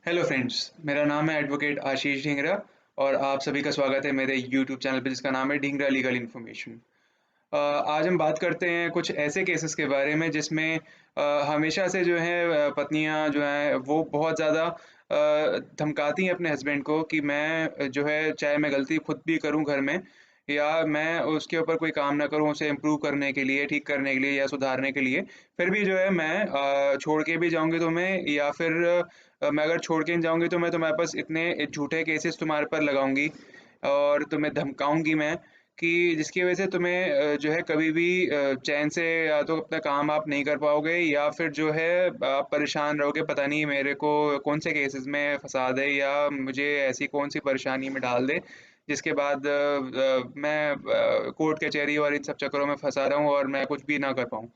Hello friends, मेरा नाम है एडवोकेट आशीष ढींगरा और आप सभी का स्वागत है मेरे यूट्यूब चैनल पे जिसका नाम है ढींगरा लीगल इन्फॉर्मेशन। आज हम बात करते हैं कुछ ऐसे केसेस के बारे में जिसमें हमेशा से जो है पत्नियां जो हैं वो बहुत ज़्यादा धमकाती हैं अपने हस्बैंड को कि मैं जो है चाहे मैं गलती खुद भी करूं घर में या मैं उसके ऊपर कोई काम ना करूं उसे इम्प्रूव करने के लिए, ठीक करने के लिए या सुधारने के लिए, फिर भी जो है मैं छोड़ के भी जाऊंगी तुम्हें या फिर मैं अगर छोड़ के नहीं जाऊंगी तो मैं तुम्हारे पास इतने झूठे केसेस तुम्हारे पर लगाऊंगी और तुम्हें धमकाऊंगी मैं कि जिसकी वजह से तुम्हें जो है कभी भी चैन से या तो अपना काम आप नहीं कर पाओगे या फिर जो है आप परेशान रहोगे, पता नहीं मेरे को कौन से केसेस में फंसा दे या मुझे ऐसी कौन सी परेशानी में डाल दे जिसके बाद मैं कोर्ट कचहरी और इन सब चक्करों में फंसा रहूं और मैं कुछ भी ना कर पाऊं।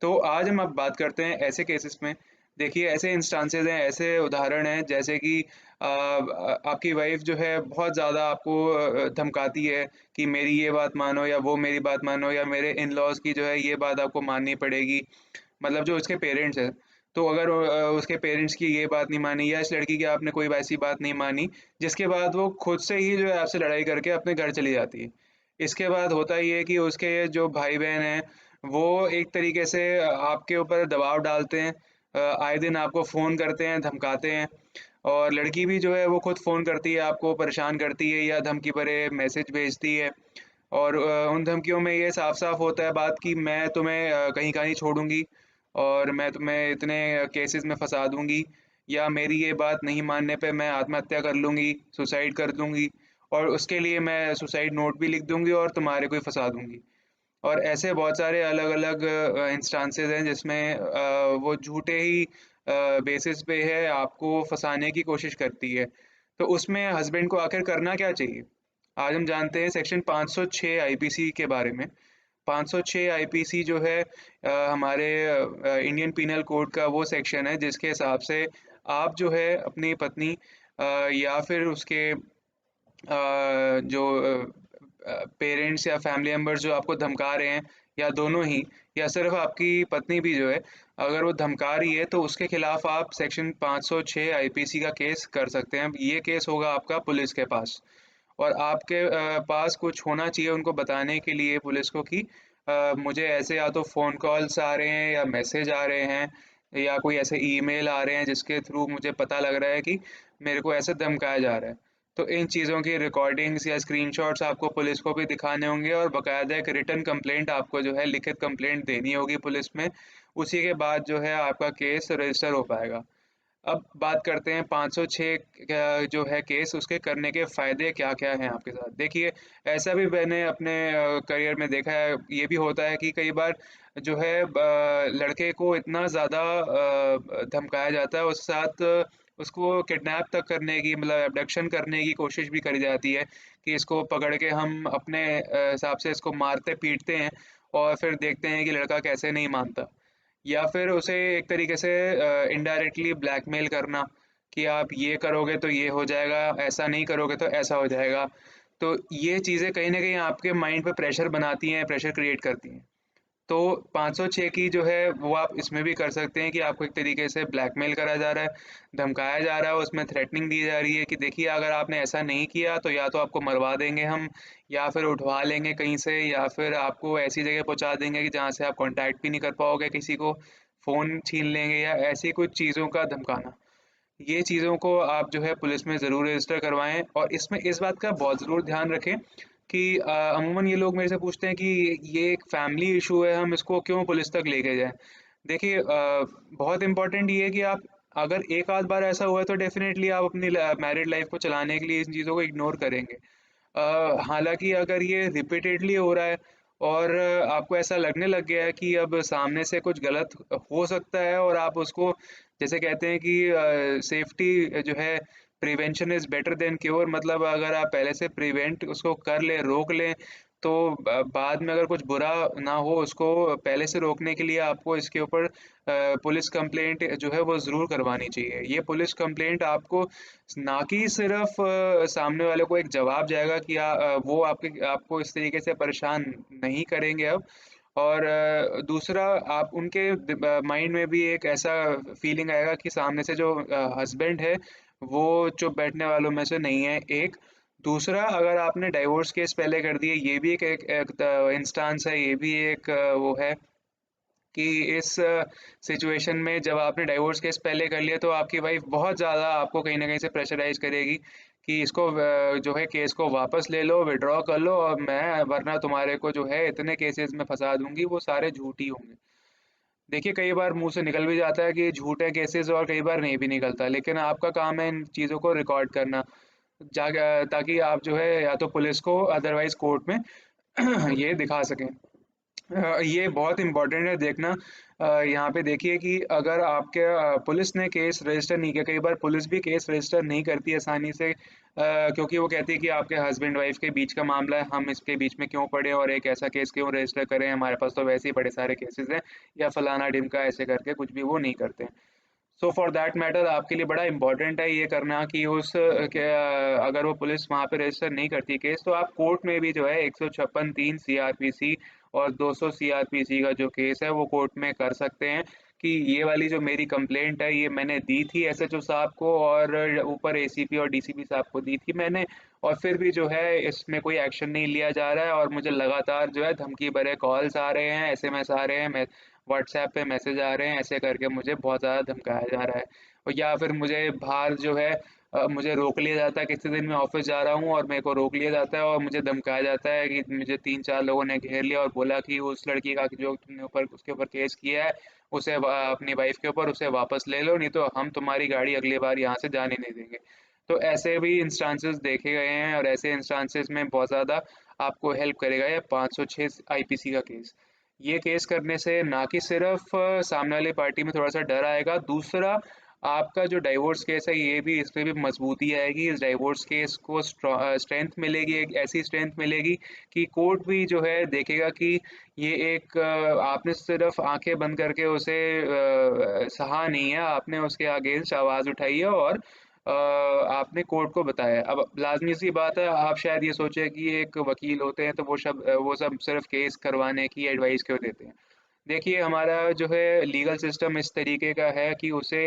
तो आज हम अब बात करते हैं ऐसे केसेस में। देखिए ऐसे इंस्टांसेस हैं, ऐसे उदाहरण हैं जैसे कि आपकी वाइफ़ जो है बहुत ज़्यादा आपको धमकाती है कि मेरी ये बात मानो या वो मेरी बात मानो या मेरे इन-लॉज़ की जो है ये बात आपको माननी पड़ेगी। मतलब जो उसके पेरेंट्स हैं, तो अगर उसके पेरेंट्स की ये बात नहीं मानी या इस लड़की की आपने कोई वैसी बात नहीं मानी, जिसके बाद वो खुद से ही जो है आपसे लड़ाई करके अपने घर चली जाती है। इसके बाद होता ये है कि उसके जो भाई-बहन हैं, वो एक तरीके से आपके ऊपर दबाव डालते हैं। आए दिन आपको फ़ोन करते हैं, धमकाते हैं और लड़की भी जो है वो खुद फ़ोन करती है, आपको परेशान करती है या धमकी भरे मैसेज भेजती है और उन धमकियों में ये साफ-साफ होता है बात कि मैं तुम्हें कहीं का नहीं छोड़ूँगी और मैं तुम्हें इतने केसेज़ में फँसा दूँगी या मेरी ये बात नहीं मानने पे मैं आत्महत्या कर लूँगी, सुसाइड कर लूँगी और उसके लिए मैं सुसाइड नोट भी लिख दूँगी और तुम्हारे को ही फँसा दूँगी। और ऐसे बहुत सारे अलग-अलग इंस्टांसेस हैं जिसमें वो झूठे ही बेसिस पे है आपको फँसाने की कोशिश करती है। तो उसमें हस्बैंड को आखिर करना क्या चाहिए? आज हम जानते हैं सेक्शन 506 आईपीसी के बारे में। 506 आईपीसी जो है हमारे इंडियन पीनल कोड का वो सेक्शन है जिसके हिसाब से आप जो है अपनी पत्नी या फिर उसके जो पेरेंट्स या फैमिली मेंबर्स जो आपको धमका रहे हैं या दोनों ही या सिर्फ़ आपकी पत्नी भी जो है, अगर वो धमका रही है तो उसके खिलाफ आप सेक्शन 506 आईपीसी का केस कर सकते हैं। ये केस होगा आपका पुलिस के पास और आपके पास कुछ होना चाहिए उनको बताने के लिए पुलिस को कि मुझे ऐसे या तो फ़ोन कॉल्स आ रहे हैं या मैसेज आ रहे हैं या कोई ऐसे ईमेल आ रहे हैं जिसके थ्रू मुझे पता लग रहा है कि मेरे को ऐसे धमकाया जा रहा है। तो इन चीज़ों की रिकॉर्डिंग्स या स्क्रीनशॉट्स आपको पुलिस को भी दिखाने होंगे और बाकायदा एक रिटन कंप्लेंट आपको जो है लिखित कंप्लेंट देनी होगी पुलिस में। उसी के बाद जो है आपका केस रजिस्टर हो पाएगा। अब बात करते हैं 506 जो है केस उसके करने के फ़ायदे क्या-क्या हैं आपके साथ? देखिए, ऐसा भी मैंने अपने करियर में देखा है, ये भी होता है कि कई बार जो है लड़के को इतना ज़्यादा धमकाया जाता है, उसके साथ उसको किडनैप तक करने की मतलब अबडक्शन करने की कोशिश भी करी जाती है कि इसको पकड़ के हम अपने हिसाब से इसको मारते-पीटते हैं और फिर देखते हैं कि लड़का कैसे नहीं मानता। या फिर उसे एक तरीके से इनडायरेक्टली ब्लैकमेल करना कि आप ये करोगे तो ये हो जाएगा, ऐसा नहीं करोगे तो ऐसा हो जाएगा। तो ये चीज़ें कहीं न कहीं आपके माइंड पे प्रेशर बनाती हैं, प्रेशर क्रिएट करती हैं। तो 506 की जो है वो आप इसमें भी कर सकते हैं कि आपको एक तरीके से ब्लैकमेल करा जा रहा है, धमकाया जा रहा है, उसमें थ्रेटनिंग दी जा रही है कि देखिए अगर आपने ऐसा नहीं किया तो या तो आपको मरवा देंगे हम या फिर उठवा लेंगे कहीं से या फिर आपको ऐसी जगह पहुँचा देंगे कि जहाँ से आप कॉन्टैक्ट भी नहीं कर पाओगे किसी को, फ़ोन छीन लेंगे या ऐसी कुछ चीज़ों का धमकाना। ये चीज़ों को आप जो है पुलिस में ज़रूर रजिस्टर करवाएँ और इसमें इस बात का बहुत ज़रूर ध्यान रखें कि अमूमन ये लोग मेरे से पूछते हैं कि ये एक फैमिली इश्यू है, हम इसको क्यों पुलिस तक लेके जाएँ? देखिए बहुत इम्पोर्टेंट ये है कि आप अगर एक आध बार ऐसा हुआ है तो डेफ़िनेटली आप अपनी मैरिड लाइफ़ को चलाने के लिए इन चीज़ों को इग्नोर करेंगे। हालाँकि अगर ये रिपीटेडली हो रहा है और आपको ऐसा लगने लग गया है कि अब सामने से कुछ गलत हो सकता है और आप उसको जैसे कहते हैं कि सेफ्टी जो है prevention is better than cure मतलब अगर आप पहले से प्रिवेंट उसको कर लें, रोक लें, तो बाद में अगर कुछ बुरा ना हो उसको पहले से रोकने के लिए आपको इसके ऊपर पुलिस कंप्लेंट जो है वो ज़रूर करवानी चाहिए। ये पुलिस कंप्लेंट आपको ना कि सिर्फ़ सामने वाले को एक जवाब जाएगा कि वो आपको इस तरीके से परेशान नहीं करेंगे अब और दूसरा आप उनके माइंड में भी एक ऐसा फीलिंग आएगा कि सामने से जो हस्बैंड है, वो चुप बैठने वालों में से नहीं है एक। दूसरा, अगर आपने डाइवोर्स केस पहले कर दिए, ये भी एक इंस्टांस है, ये भी एक वो है कि इस सिचुएशन में जब आपने डाइवोर्स केस पहले कर लिया तो आपकी वाइफ बहुत ज़्यादा आपको कहीं न कहीं से प्रेशराइज़ करेगी कि इसको जो है केस को वापस ले लो, विथड्रॉ कर लो और मैं वरना तुम्हारे को जो है इतने केसेज़ में फँसा दूँगी, वो सारे झूठ ही होंगे। देखिए, कई बार मुँह से निकल भी जाता है कि झूठे केसेज़ और कई बार नहीं भी निकलता, लेकिन आपका काम है इन चीज़ों को रिकॉर्ड करना, ताकि आप जो है या तो पुलिस को अदरवाइज़ कोर्ट में ये दिखा सकें। ये बहुत इम्पोर्टेंट है देखना। यहाँ पे देखिए कि अगर आपके पुलिस ने केस रजिस्टर नहीं किया, कई बार पुलिस भी केस रजिस्टर नहीं करती आसानी से, क्योंकि वो कहती है कि आपके हस्बैंड वाइफ के बीच का मामला है, हम इसके बीच में क्यों पड़े और एक ऐसा केस क्यों रजिस्टर करें, हमारे पास तो वैसे ही बड़े सारे केसेस हैं, या फलाना ढिमका ऐसे करके कुछ भी वो नहीं करते। सो फॉर दैट मैटर आपके लिए बड़ा इम्पोर्टेंट है ये करना कि अगर वो पुलिस वहाँ पे रजिस्टर नहीं करती केस, तो आप कोर्ट में भी जो है 156(3) सीआरपीसी और 200 सीआरपीसी का जो केस है वो कोर्ट में कर सकते हैं कि ये वाली जो मेरी कंप्लेंट है ये मैंने दी थी एसएचओ साहब को और ऊपर एसीपी और डीसीपी साहब को दी थी मैंने, और फिर भी जो है इसमें कोई एक्शन नहीं लिया जा रहा है और मुझे लगातार जो है धमकी भरे कॉल्स आ रहे हैं, एसएमएस आ रहे हैं, व्हाट्सएप पे मैसेज आ रहे हैं, ऐसे करके मुझे बहुत ज़्यादा धमकाया जा रहा है। और या फिर मुझे बाहर जो है मुझे रोक लिया जाता है, किसी दिन मैं ऑफ़िस जा रहा हूँ और मेरे को रोक लिया जाता है और मुझे धमकाया जाता है कि मुझे 3-4 लोगों ने घेर लिया और बोला कि उस लड़की का जो तुमने ऊपर उसके ऊपर केस किया है, उसे अपनी वाइफ़ के ऊपर उसे वापस ले लो, नहीं तो हम तुम्हारी गाड़ी अगली बार यहाँ से जाने नहीं देंगे। तो ऐसे भी इंस्टांसेस देखे गए हैं और ऐसे इंस्टांसेस में बहुत ज़्यादा आपको हेल्प करेगा ये 506 आईपीसी का केस। ये केस करने से ना कि सिर्फ़ सामने वाली पार्टी में थोड़ा-सा डर आएगा, दूसरा आपका जो डाइवोर्स केस है ये भी इसमें भी मज़बूती आएगी, इस डाइवोर्स केस को स्ट्रेंथ मिलेगी, एक ऐसी स्ट्रेंथ मिलेगी कि कोर्ट भी जो है देखेगा कि ये एक आपने सिर्फ़ आँखें बंद करके उसे सहा नहीं है, आपने उसके अगेंस्ट आवाज़ उठाई है और आपने कोर्ट को बताया। अब लाज़मी-सी बात है, आप शायद ये सोचे कि एक वकील होते हैं तो वो सब सिर्फ़ केस करवाने की एडवाइस क्यों देते हैं। देखिए, हमारा जो है लीगल सिस्टम इस तरीके का है कि उसे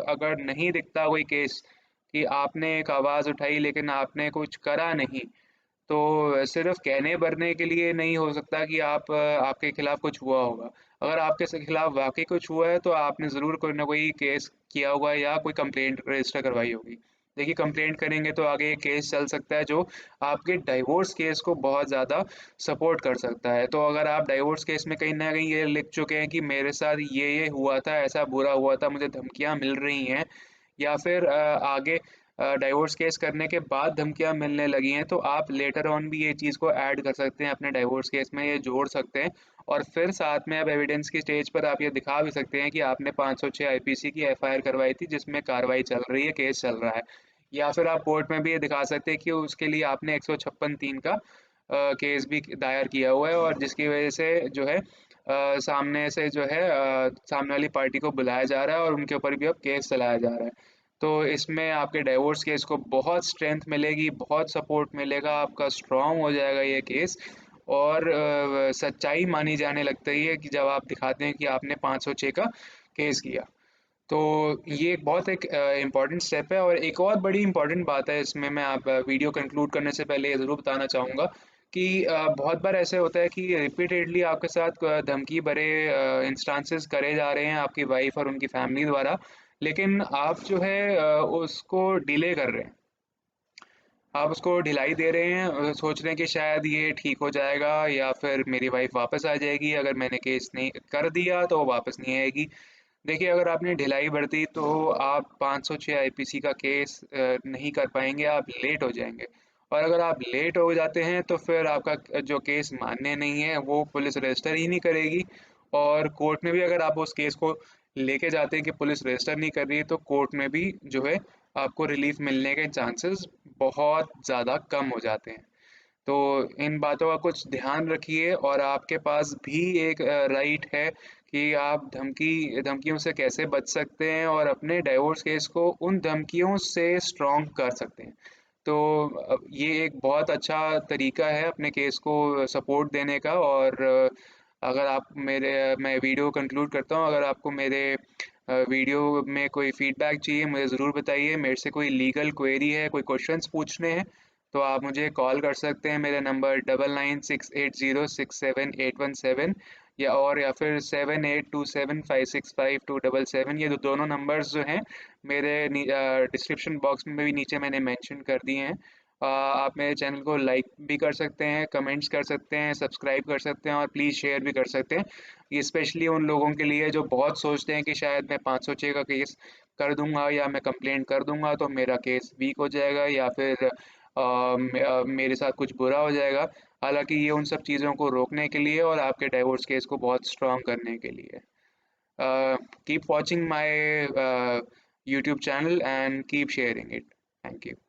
अगर नहीं दिखता कोई केस कि आपने एक आवाज़ उठाई लेकिन आपने कुछ करा नहीं, तो सिर्फ़ कहने-भरने के लिए नहीं हो सकता कि आपके खिलाफ़ कुछ हुआ होगा। अगर आपके खिलाफ़ वाक़ई कुछ हुआ है, तो आपने ज़रूर कोई ना कोई केस किया होगा या कोई कंप्लेंट रजिस्टर करवाई होगी। देखिए, कंप्लेंट करेंगे तो आगे एक केस चल सकता है जो आपके डाइवोर्स केस को बहुत ज़्यादा सपोर्ट कर सकता है। तो अगर आप डाइवोर्स केस में कहीं न कहीं ये लिख चुके हैं कि मेरे साथ ये हुआ था, ऐसा बुरा हुआ था, मुझे धमकियाँ मिल रही हैं, या फिर आगे डाइवोर्स केस करने के बाद धमकियाँ मिलने लगी हैं, तो आप लेटर ऑन भी ये चीज़ को ऐड कर सकते हैं अपने डाइवोर्स केस में, ये जोड़ सकते हैं और फिर साथ में अब एविडेंस की स्टेज पर आप ये दिखा भी सकते हैं कि आपने 506 आईपीसी की एफआईआर करवाई थी, जिसमें कार्रवाई चल रही है, केस चल रहा है। या फिर आप कोर्ट में भी ये दिखा सकते हैं कि उसके लिए आपने 156(3) का केस भी दायर किया हुआ है और जिसकी वज़ह से जो है सामने से जो है सामने वाली पार्टी को बुलाया जा रहा है और उनके ऊपर भी अब केस चलाया जा रहा है। तो इसमें आपके डाइवोर्स केस को बहुत स्ट्रेंथ मिलेगी, बहुत सपोर्ट मिलेगा, आपका स्ट्रॉन्ग हो जाएगा ये केस और सच्चाई मानी जाने लगती है कि जब आप दिखाते हैं कि आपने 506 का केस किया। तो ये एक इम्पॉर्टेंट स्टेप है और एक और बड़ी इम्पॉर्टेंट बात है इसमें मैं आप वीडियो कंक्लूड करने से पहले ये ज़रूर बताना चाहूँगा कि बहुत बार ऐसे होता है कि रिपीटेडली आपके साथ धमकी भरे इंस्टांसेस करे जा रहे हैं आपकी वाइफ़ और उनकी फैमिली द्वारा, लेकिन आप जो है उसको डिले कर रहे हैं। आप उसको ढिलाई दे रहे हैं सोच रहे हैं कि शायद ये ठीक हो जाएगा या फिर मेरी वाइफ़ वापस आ जाएगी, अगर मैंने केस नहीं कर दिया तो वो वापस नहीं आएगी। देखिए, अगर आपने ढिलाई बरती तो आप 506 आईपीसी का केस नहीं कर पाएँगे, आप लेट हो जाएँगे। और अगर आप लेट हो जाते हैं तो फिर आपका जो केस मान्य नहीं है, वो पुलिस रजिस्टर ही नहीं करेगी और कोर्ट में भी अगर आप उस केस को लेके जाते हैं कि पुलिस रजिस्टर नहीं कर रही है, तो कोर्ट में भी जो है आपको रिलीफ़ मिलने के चांसेस बहुत ज़्यादा कम हो जाते हैं। तो इन बातों का कुछ ध्यान रखिए और आपके पास भी एक राइट है कि आप धमकियों से कैसे बच सकते हैं और अपने डाइवोर्स केस को उन धमकियों से स्ट्रॉन्ग कर सकते हैं। तो ये एक बहुत अच्छा तरीका है अपने केस को सपोर्ट देने का और अगर आप मैं वीडियो कंक्लूड करता हूँ, अगर आपको मेरे वीडियो में कोई फीडबैक चाहिए मुझे ज़रूर बताइए। मेरे से कोई लीगल क्वेरी है, कोई क्वेश्चंस पूछने हैं तो आप मुझे कॉल कर सकते हैं। मेरा नंबर 9968067817 या फिर 7827565277। ये दोनों नंबर्स जो हैं मेरे डिस्क्रिप्शन बॉक्स में भी नीचे मैंने मेंशन कर दिए हैं। आप मेरे चैनल को लाइक भी कर सकते हैं, कमेंट्स कर सकते हैं, सब्सक्राइब कर सकते हैं और प्लीज़ शेयर भी कर सकते हैं। ये स्पेशली उन लोगों के लिए जो बहुत सोचते हैं कि शायद मैं 506 का केस कर दूंगा या मैं कंप्लेंट कर दूंगा तो मेरा केस वीक हो जाएगा या फिर मेरे साथ कुछ बुरा हो जाएगा। हालांकि ये उन सब चीज़ों को रोकने के लिए और आपके डाइवोर्स केस को बहुत स्ट्रॉन्ग करने के लिए। Keep watching my YouTube channel and keep sharing it. Thank you.